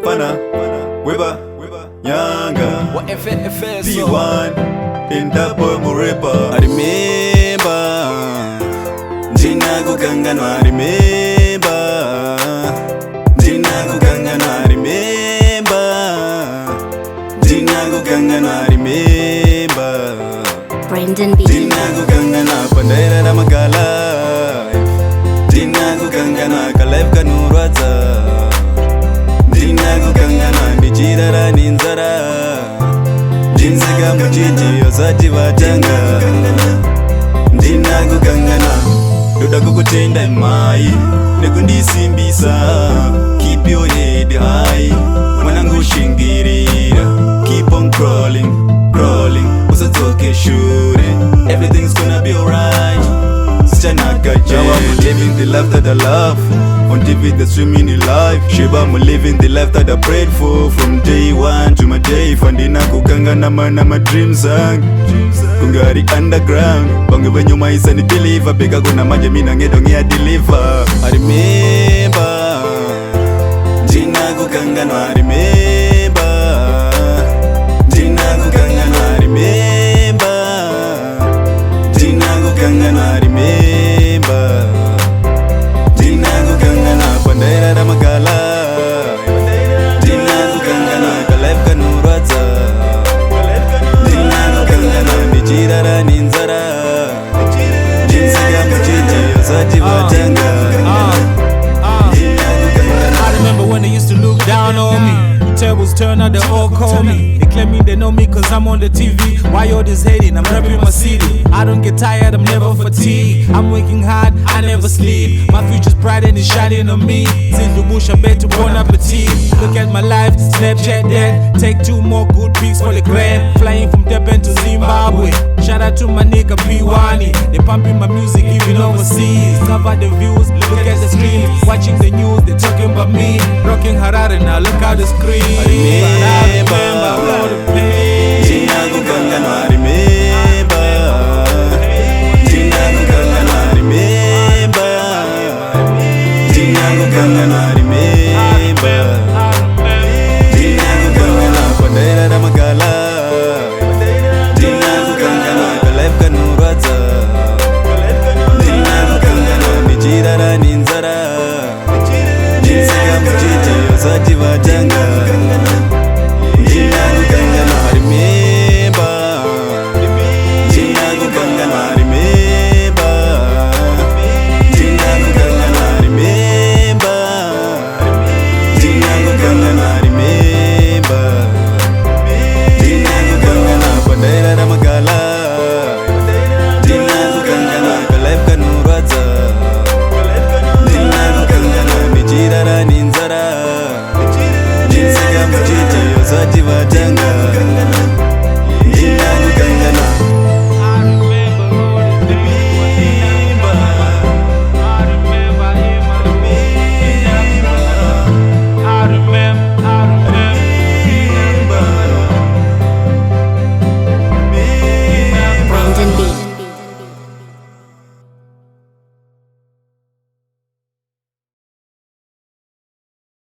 Fana, Weber, Younger, P1, in Dapo Murepa. I remember, Jina Gugangano, I remember, Jina Gugangano, I remember, Jina Gugangano, I remember, Brendan B. Jina Gugangano, Pandera Ramagala, Jina Gugangano, Kalef Kanurata. Jina Gugangana, Nichira Ninzara, Jinsaga Muchichi, Osati Vatanga. Jina Gugangana, Duda Gugutenda Mai, Nagundi Simbisa, keep your head high. Manangu Shingirira, keep on crawling, crawling, Usatoke shooting, everything's gonna be alright. Chanaka Jawa, I'm living the life that I love. On TV, the swimming in life. Shiba, I'm living the life that I prayed for. From day one to my day. Fandina kukanga nama dream song. Kungari underground. Bange wenyu maisa ni deliver. Bega kuna maje mina ngedongi ya deliver. I remember. Jina kukanga no I remember. Jina kukanga no I remember. Jina kukanga no I remember. Pandera Ramagala, Jina Gugangana, Kalef Kanurata, Jina Gugangana, Nichira Ninzara, Jinsaga Muchichi, Osati Vatanga. I remember when they used to look down on me. Tables turn out, they all call me. They claiming they know me cause I'm on the TV. Why all this hating? I'm rapping my city. I don't get tired, I'm never fatigued. I'm working hard, I never sleep. My future's bright and it's shining on me. Since the bush, I bet to bon appetit. Look at my life, Snapchat that. Take 2 more good pics for the gram. Flying from Durban to Zimbabwe. Shout out to my nigga P1. They pumping my music even overseas. Cover the views, look at the screen. Watching the news, they talking about me. Rocking Harare now, look out the screen. I remember all the pain. Jina Gugangano, I remember. Jina Gugangano, I remember. Jina Gugangano, I remember. Jina Gugangano, Pandera Ramagala. Jina Gugangano, Kalef Kanurata. Jina Gugangano, Nichira Ninzara. Jinsaga Muchichi, Osati Vatanga.